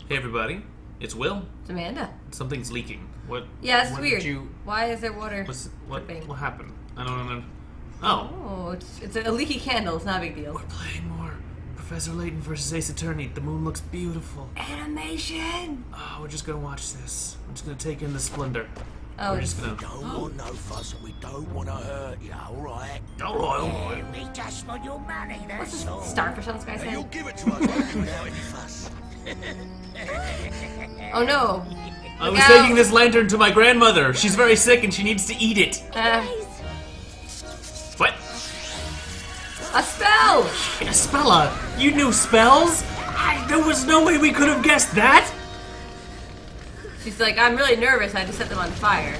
Hey everybody, it's Will. It's Amanda. Something's leaking. What? Yeah, it's what weird. Did you, Why is there water what dripping? happened? I don't know. Oh. Oh, it's a leaky candle. It's not a big deal. We're playing more Professor Layton versus Ace Attorney. The moon looks beautiful. Animation! Oh, we're just gonna watch this. We're just gonna take in the splendor. Oh, we're just gonna... Don't want no fuss, and we don't want to hurt you, alright? Alright. We just want your money, What's that's this all. starfish on this guy's You'll head? give it to us without any fuss. Oh no. I was Look taking out. this lantern to my grandmother. She's very sick and she needs to eat it. What? A spell! Aspella, you knew spells? There was no way we could have guessed that. She's like, I'm really nervous. I just set them on fire.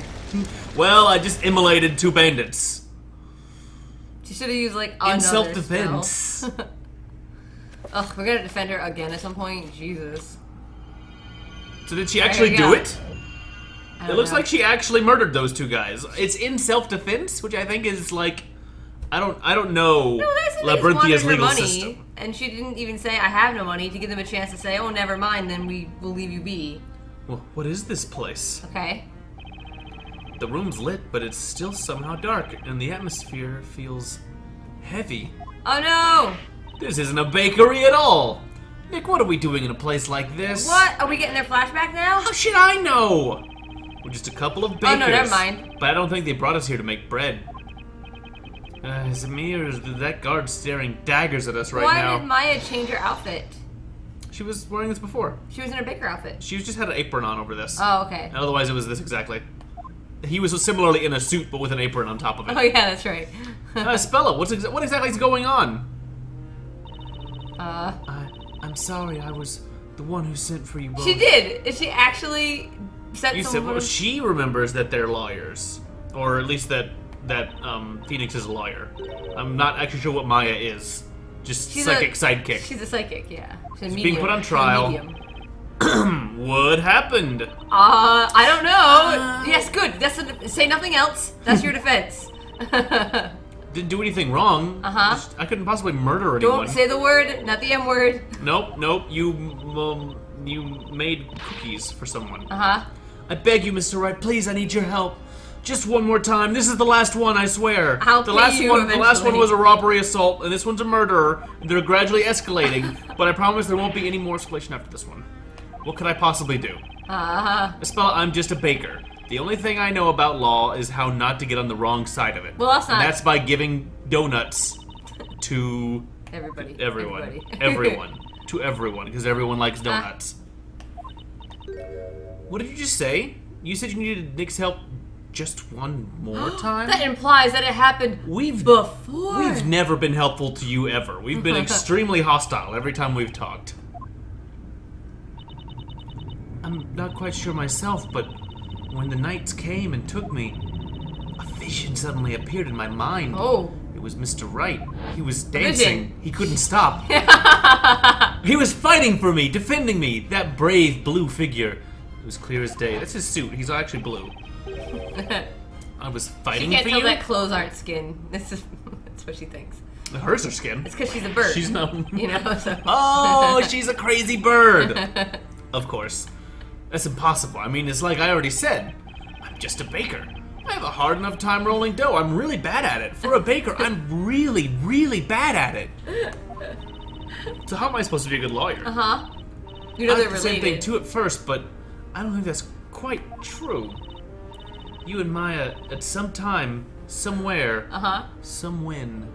Well, I just immolated 2 bandits. She should have used like another In self-defense. spell. Ugh, we're gonna defend her again at some point. Jesus. So did she actually you do go. it? I It don't looks know. like she actually murdered those 2 guys. It's in self-defense, which I think is like, I don't know No, that's the thing, Labyrinthia's she wanted her legal money, system. and she didn't even say, I have no money, to give them a chance to say, oh, never mind, then we will leave you be. Well, what is this place? Okay. The room's lit, but it's still somehow dark, and the atmosphere feels heavy. Oh no! This isn't a bakery at all. Nick, what are we doing in a place like this? What? Are we getting their flashback now? How should I know? We're just a couple of bakers. Oh, no, never mind. But I don't think they brought us here to make bread. Is it me, or is that guard staring daggers at us right Why now? did Maya change her outfit? She was wearing this before. She was in her baker outfit. She just had an apron on over this. Oh, okay. Otherwise, it was this exactly. He was similarly in a suit, but with an apron on top of it. Oh, yeah, that's right. Spella, what exactly is going on? Uh, I'm sorry, I was the one who sent for you both. she did. Is she actually sent You said, someone? well, she remembers that they're lawyers. Or at least that Phoenix is a lawyer. I'm not actually sure what Maya is. Just She's psychic a- sidekick. She's a psychic, yeah. She's a being medium. put on She's a trial. medium. What happened? I don't know. Yes, good. Say nothing else. That's your defense. Didn't do anything wrong. Uh-huh. I couldn't possibly murder anyone. Don't say the word, not the M word. Nope. You made cookies for someone. Uh-huh. I beg you, Mr. Wright, please, I need your help. Just one more time. This is the last one, I swear. I'll the pay last you one. The last one eventually. was a robbery assault, and this one's a murderer. They're gradually escalating, but I promise there won't be any more escalation after this one. What could I possibly do? Aspella, I'm just a baker. The only thing I know about law is how not to get on the wrong side of it. Well, that's not- And that's by giving donuts to Everybody. everyone. Everybody. Everyone. To everyone, because everyone likes donuts. What did you just say? You said you needed Nick's help just one more time? That implies that it happened before. We've never been helpful to you ever. We've been extremely hostile every time we've talked. I'm not quite sure myself, but when the knights came and took me, a vision suddenly appeared in my mind. Oh. It was Mr. Wright. He was Vision. dancing. He couldn't stop. He was fighting for me, defending me. That brave blue figure. It was clear as day. That's his suit. He's actually blue. I was She fighting can't for tell you? that clothes aren't skin. That's what she thinks. Hers are skin. It's because she's a bird. She's no. You know, so. Oh, she's a crazy bird. Of course. That's impossible. I mean, it's like I already said. I'm just a baker. I have a hard enough time rolling dough. I'm really bad at it. For a baker, I'm really, really bad at it. So how am I supposed to be a good lawyer? Uh-huh. You know I they're thought the same thing related. too at first, but I don't think that's quite true. You and Maya, at some time, somewhere, somewhen,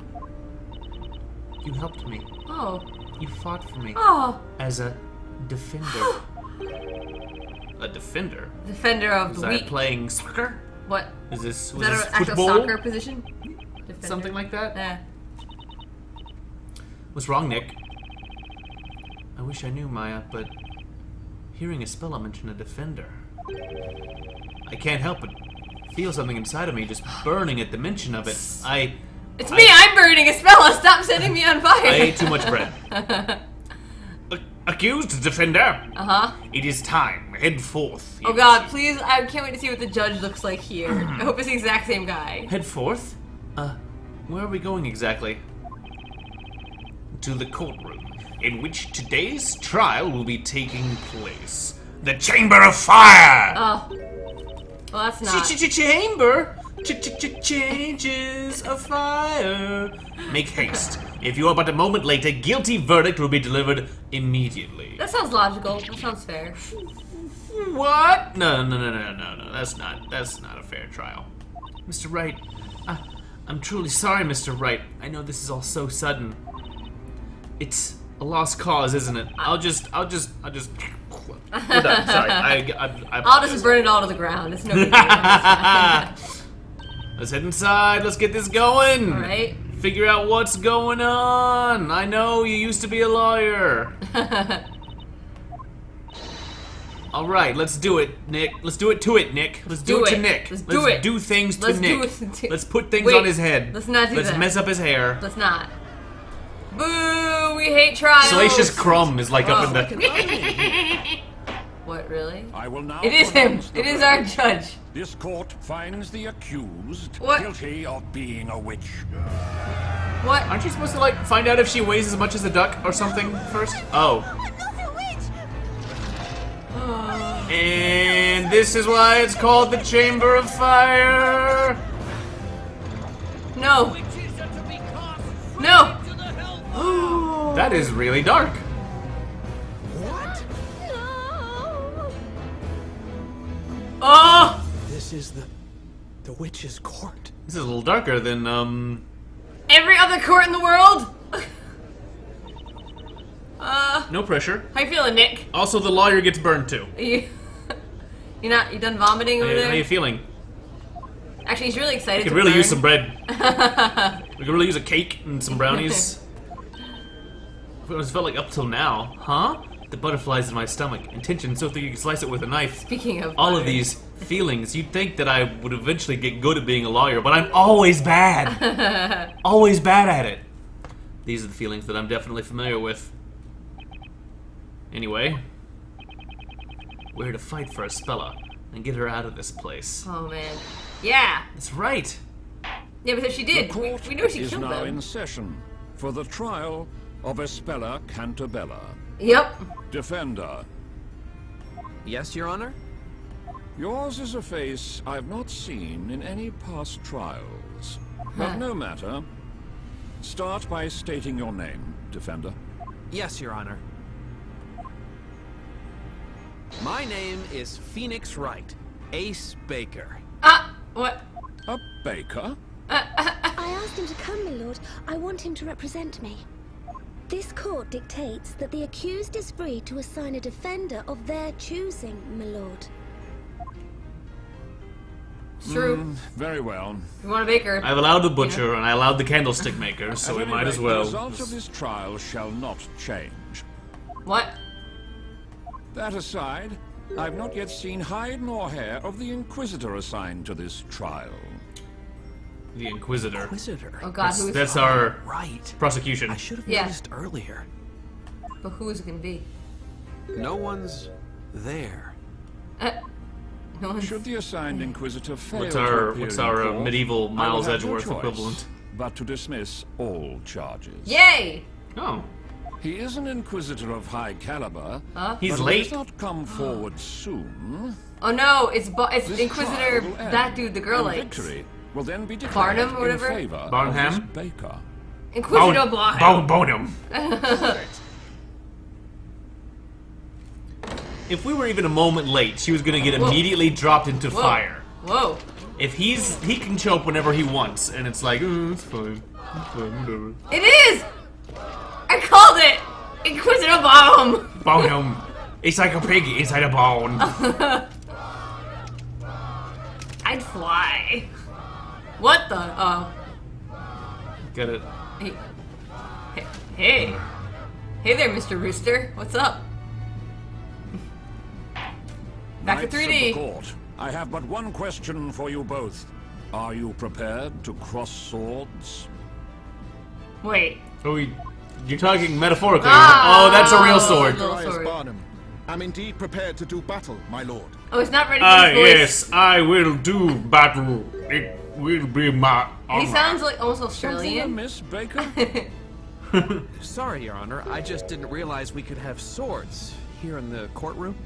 you helped me. Oh. You fought for me Oh. as a defender. A defender? Defender of Was the I weak. playing soccer? What? Was this Is that this an actual football? soccer position? Defender. Something like that? Yeah. What's wrong, Nick? I wish I knew, Maya, but hearing Aspella mention a defender, I can't help but feel something inside of me just burning at the mention of it. It's me, I'm burning Aspella. Stop setting me on fire. I ate too much bread. Accused defender. Uh-huh. It is time. Head forth. Oh god, please, I can't wait to see what the judge looks like here. I hope it's the exact same guy. Head forth? Where are we going exactly? To the courtroom. in which today's trial will be taking place. The Chamber of Fire! Oh. Well, that's not. Chamber? Changes of fire. Make haste. If you are but a moment late, a guilty verdict will be delivered immediately. That sounds logical. That sounds fair. What? No. That's not a fair trial. Mr. Wright, I'm truly sorry, Mr. Wright. I know this is all so sudden. It's a lost cause, isn't it? I'll just. We're done. Sorry. I'll just burn it all to the ground. It's no big deal. Let's head inside. Let's get this going. All right. Figure out what's going on. I know you used to be a lawyer. All right, let's do it, Nick. Let's do it to it, Nick. Let's do it to Nick. Let's do it. Do things to Let's Nick. do it. Let's put things Wait, on his head. let's not do Let's that. mess up his hair. Let's not. Boo! We hate trials. Salacious Crumb is like up in the. What, really? I will now It is him. pronounce the It is our verdict. judge. This court finds the accused What? guilty of being a witch. What? Aren't you supposed to like find out if she weighs as much as a duck or something first? Oh. And this is why it's called the Chamber of Fire. No. No. That is really dark. What? Oh! This is the witch's court. This is a little darker than Every other court in the world? no pressure. How you feeling, Nick? Also, the lawyer gets burned too. You done vomiting over How there? you feeling? Actually, he's really excited. I could to really burn. use some bread. We could really use a cake and some brownies. It was felt like up till now, huh? The butterflies in my stomach, intention so that you can slice it with a knife. Speaking of All butter. of these feelings, you'd think that I would eventually get good at being a lawyer, but I'm always bad. Always bad at it. These are the feelings that I'm definitely familiar with. Anyway, we're here to fight for Aspella and get her out of this place. Oh man. Yeah. That's right. Yeah, because she did. We know she is killed now them. in session for the trial of Aspella Cantabella. Yep. Defender, Yes, Your Honor? yours is a face I've not seen in any past trials. But no matter. Start by stating your name, Defender. Yes, Your Honor. My name is Phoenix Wright, Ace Baker. What? A baker? I asked him to come, my lord. I want him to represent me. This court dictates that the accused is free to assign a defender of their choosing, my lord. It's true. Very well. You want a baker? I've allowed the butcher and I allowed the candlestick maker, so we At any might rate, as The well. result of this trial shall not change. What? That aside, I've not yet seen hide nor hair of the inquisitor assigned to this trial. The Inquisitor. Inquisitor. Oh god, who is That's our Right. prosecution. I should have Yeah. noticed earlier. But who is it gonna be? No one's there. No one's... Should the assigned inquisitor fail What's to our appear what's in our court, medieval I will Miles have no Edgeworth choice equivalent? but to dismiss all charges. Yay! Oh, He is an inquisitor of high caliber. he's but he late. does not come forward soon. Oh no, it's This Inquisitor, trial will end, that dude the girl and likes. victory will then be declared Barnum or whatever? in favor Barnham? of this baker. Inquisitor Blind. Bonum. If we were even a moment late, she was gonna get immediately dropped into fire. Whoa. If he can show up whenever he wants, and it's like, it's fine. It's fine, whatever. It is! I called it! Inquisitor Bomb! Bonum. It's like a pig inside a bone. I'd fly. What the? Oh. Get it? Hey. Hey. Hey there, Mr. Rooster. What's up? Back to Knights of the 3D. court, I have but one question for you both. Are you prepared to cross swords? Wait. You're talking metaphorically. Ah! Oh, that's a real sword. Little Elias sword. Barnum, I'm indeed prepared to do battle, my lord. Oh, it's not ready for his voice. Yes, I will do battle. It will be my honor. He sounds like almost Something Australian. amiss, Baker? Sorry, Your Honor. I just didn't realize we could have swords here in the courtroom.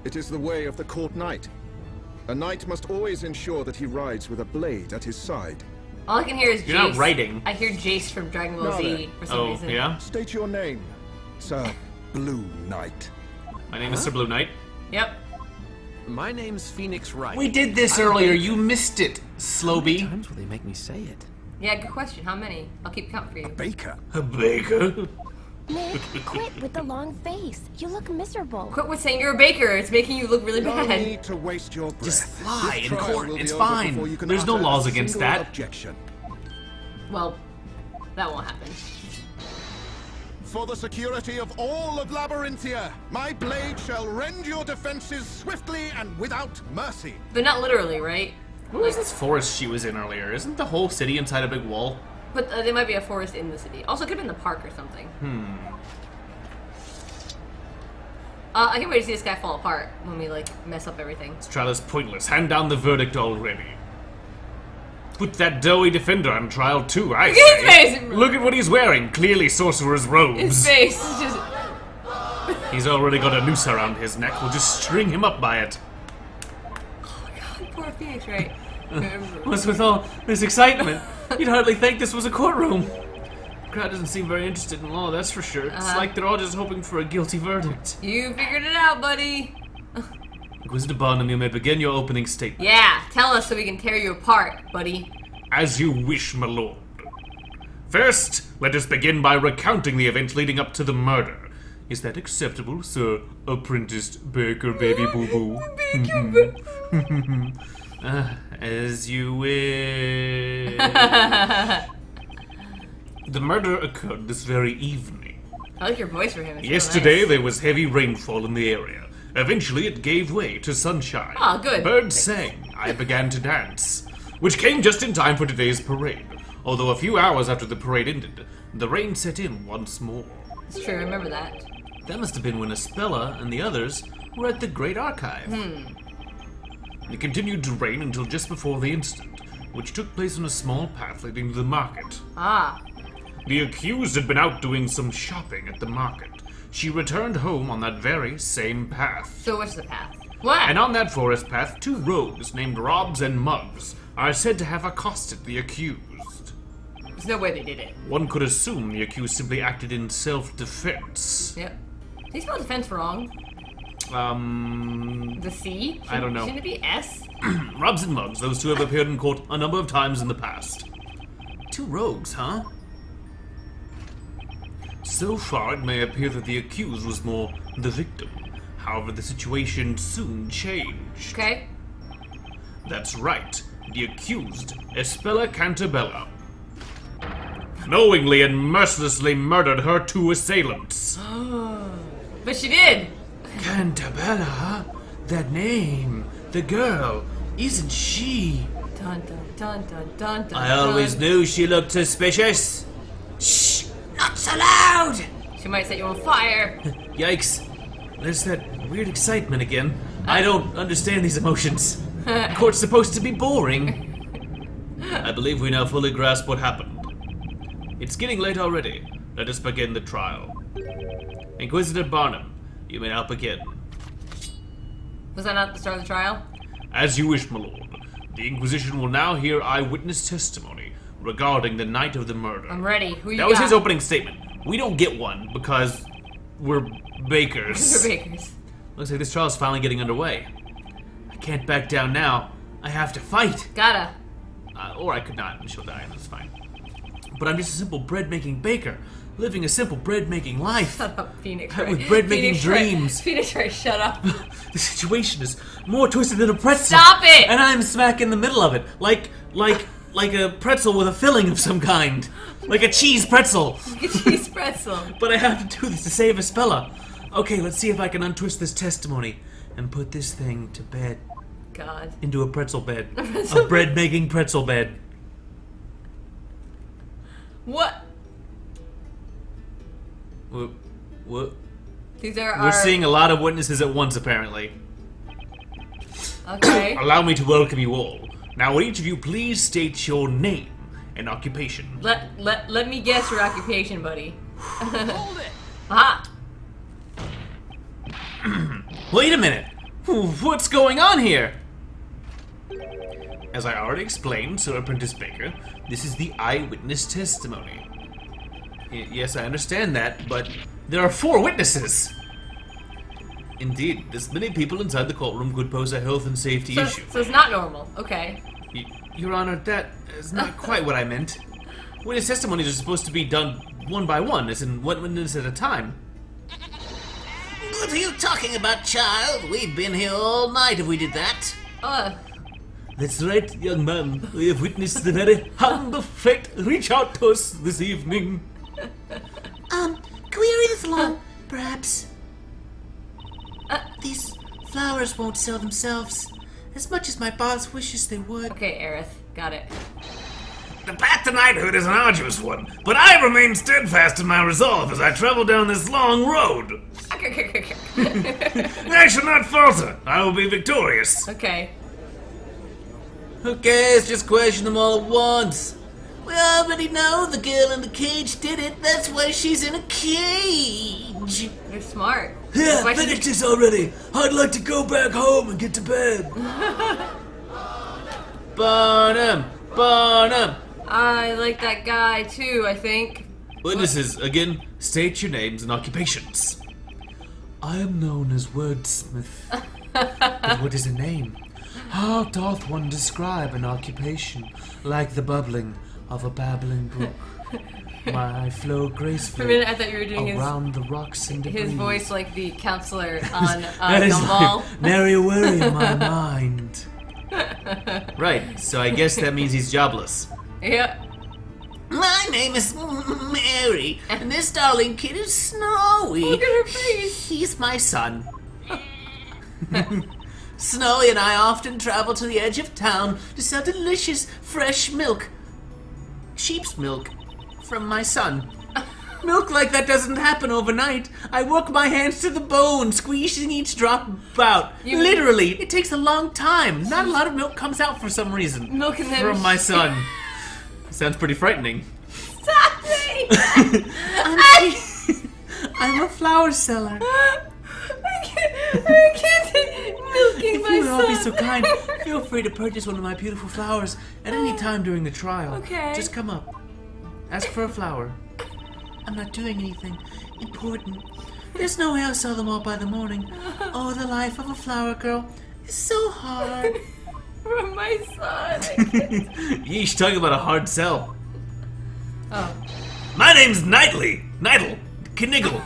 It is the way of the court knight. A knight must always ensure that he rides with a blade at his side. All I can hear is Jace. You're not writing. I hear Jace from Dragon Ball No, Z for some reason. Yeah? State your name, Sir Blue Knight. My name is Sir Blue Knight. Yep. My name's Phoenix Wright. We did this I'm a earlier. baker. You missed it, How many Slowbee. times will they make me say it? Yeah, good question. How many? I'll keep count for you. Baker. A baker. Nick, quit with the long face. You look miserable. Quit with saying you're a baker. It's making you look really No bad. need to waste your breath. Just lie This in trial court. will be It's over fine. before you can There's no utter laws a against single that. Objection. Well, that won't happen. For the security of all of Labyrinthia, my blade shall rend your defenses swiftly and without mercy. But not literally, right? What was this forest she was in earlier? Isn't the whole city inside a big wall? But there might be a forest in the city. Also, it could have been the park or something. I can't wait to see this guy fall apart when we, like, mess up everything. This trial is pointless. Hand down the verdict already. Put that doughy defender on trial too, I Look at his say. face! Look at what he's wearing. Clearly sorcerer's robes. His face is just... He's already got a noose around his neck. We'll just string him up by it. Oh, God, poor Phoenix, right? What's with all this excitement? You'd hardly think this was a courtroom. The crowd doesn't seem very interested in law, that's for sure. It's like they're all just hoping for a guilty verdict. You figured it out, buddy. Inquisitor Barnum, you may begin your opening statement. Yeah, tell us so we can tear you apart, buddy. As you wish, my lord. First, let us begin by recounting the events leading up to the murder. Is that acceptable, Sir Apprenticed Baker Baby Boo Boo? As you wish. The murder occurred this very evening. I like your voice for him. It's Yesterday, real nice. there was heavy rainfall in the area. Eventually, it gave way to sunshine. Oh, good. Birds sang. I began to dance, which came just in time for today's parade. Although a few hours after the parade ended, the rain set in once more. It's true, I remember that. That must have been when Aspella and the others were at the Great Archive. It continued to rain until just before the incident, which took place on a small path leading to the market. Ah. The accused had been out doing some shopping at the market. She returned home on that very same path. So what's the path? What? And on that forest path, two rogues named Robs and Muggs are said to have accosted the accused. There's no way they did it. One could assume the accused simply acted in self-defense. Yep. Did he spell defense wrong? The C? I don't know. Shouldn't it be S? Robs and Muggs, those two have appeared in court a number of times in the past. Two rogues, huh? So far, it may appear that the accused was more the victim. However, the situation soon changed. Okay. That's right. The accused, Aspella Cantabella, knowingly and mercilessly murdered her two assailants. But she did! Cantabella? That name, the girl, isn't she? Dun dun dun dun dun dun. I always knew she looked suspicious. Shh! Not so loud! She might set you on fire. Yikes. There's that weird excitement again. I don't understand these emotions. The court's supposed to be boring. I believe we now fully grasp what happened. It's getting late already. Let us begin the trial. Inquisitor Barnum, you may now begin. Was that not the start of the trial? As you wish, my lord. The Inquisition will now hear eyewitness testimony regarding the night of the murder. I'm ready. Who you That got? was his opening statement. We don't get one because we're bakers. We're bakers. Looks like this trial's finally getting underway. I can't back down now. I have to fight. Gotta. Or I could not, and she'll die, and that's fine. But I'm just a simple bread-making baker, living a simple bread-making life. Shut up, Phoenix. With Wright. bread-making Phoenix Wright. dreams. Phoenix Wright, shut up. The situation is more twisted than a pretzel. Stop it! And I'm smack in the middle of it, like a pretzel with a filling of some kind, like a cheese pretzel. Cheese pretzel. But I have to do this to save Aspella. Okay, let's see if I can untwist this testimony and put this thing to bed. God. Into a pretzel bed. A bread-making pretzel bed. What? We're These are our... seeing a lot of witnesses at once, apparently. Okay. Allow me to welcome you all. Now, would each of you please state your name an occupation. Let me guess your occupation, buddy. Hold it! Aha! Wait a minute! What's going on here? As I already explained, Sir Apprentice Baker, this is the eyewitness testimony. Yes, I understand that, but there are 4 witnesses! Indeed, this many people inside the courtroom could pose a health and safety issue. So it's not normal. Okay. Your Honor, that is not quite what I meant. Witness testimonies are supposed to be done one by one, as in one witness at a time. What are you talking about, child? We've been here all night if we did that. That's right, young man. We have witnessed the very hand of fate reach out to us this evening. Can we hurry this along, perhaps? These flowers won't sell themselves, as much as my boss wishes they would. Okay, Aerith. Got it. The path to knighthood is an arduous one, but I remain steadfast in my resolve as I travel down this long road. I shall not falter. I will be victorious. Okay. Who cares? Just question them all at once. We already know the girl in the cage did it. That's why she's in a cage. You're smart. Yeah, Why should finished this already. I'd like to go back home and get to bed. Barnum! Barnum! I like that guy too, I think. Witnesses, again, state your names and occupations. I am known as Wordsmith. But what is a name? How doth one describe an occupation like the bubbling of a babbling brook? I flow For a gracefully minute, I thought you were doing around the rocks and debris. his voice like the counselor on That is Gumball. like nary a worry in my mind. Right, so I guess that means he's jobless. Yep. My name is Mary, and this darling kid is Snowy. Look at her face. He's my son. Snowy and I often travel to the edge of town to sell delicious fresh milk. Sheep's milk. From my son. Milk like that doesn't happen overnight. I work my hands to the bone, squeezing each drop out. Literally, it takes a long time. Not a lot of milk comes out for some reason. Milk and then From my son. Sounds pretty frightening. Stop me! I'm a flower seller. I can't take milking my If you would all be son. so kind, feel free to purchase one of my beautiful flowers at any time during the trial. Okay. Just come up. Ask for a flower. I'm not doing anything important. There's no way I'll sell them all by the morning. Oh, the life of a flower girl is so hard. From my son. Yeesh, talking about a hard sell. Oh. My name's Knightley. Knightle. Kniggle.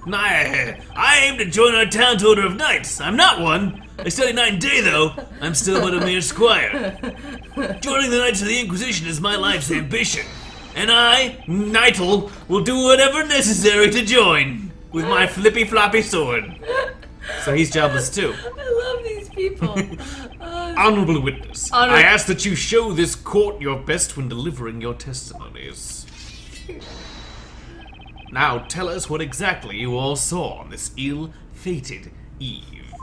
I aim to join our town's order of knights. I'm not one. I study night and day, though. I'm still but a mere squire. Joining the Knights of the Inquisition is my life's ambition. And I, Knightle, will do whatever necessary to join with my flippy-floppy sword. So he's jobless, too. I love these people. Honorable witness, I ask that you show this court your best when delivering your testimonies. Now tell us what exactly you all saw on this ill-fated eve.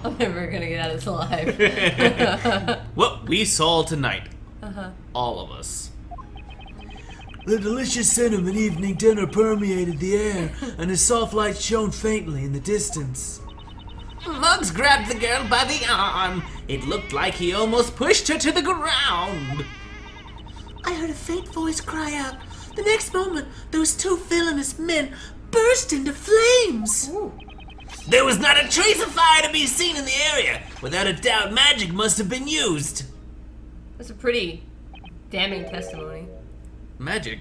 I'm never gonna get out of this alive. What we saw tonight. All of us. The delicious scent of an evening dinner permeated the air, and a soft light shone faintly in the distance. Muggs grabbed the girl by the arm. It looked like he almost pushed her to the ground. I heard a faint voice cry out. The next moment, those 2 villainous men burst into flames. Ooh. There was not a trace of fire to be seen in the area. Without a doubt, magic must have been used. That's a pretty damning testimony. Magic?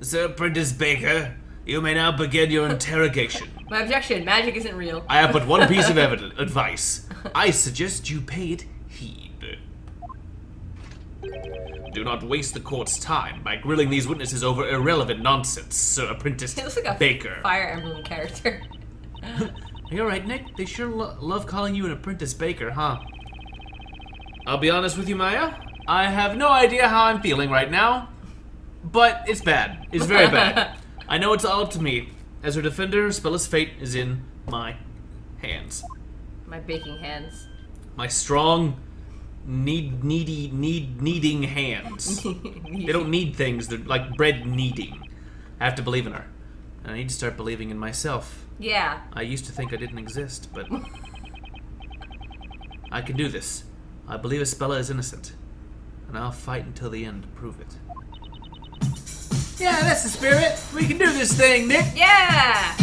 Sir Apprentice Baker, you may now begin your interrogation. My objection, magic isn't real. I have but one piece of advice. I suggest you pay it heed. Do not waste the court's time by grilling these witnesses over irrelevant nonsense, Sir Apprentice He looks like a Baker. Fire Emblem character. You alright, Nick? They sure love calling you an Apprentice Baker, huh? I'll be honest with you, Maya. I have no idea how I'm feeling right now, but it's bad. It's very bad. I know it's all up to me. As her defender, Aspella's fate is in my hands. My baking hands. My strong, needing hands. They don't need things. They're like bread kneading. I have to believe in her. And I need to start believing in myself. Yeah. I used to think I didn't exist, but I can do this. I believe Aspella is innocent. And I'll fight until the end to prove it. Yeah, that's the spirit. We can do this thing, Nick. Yeah!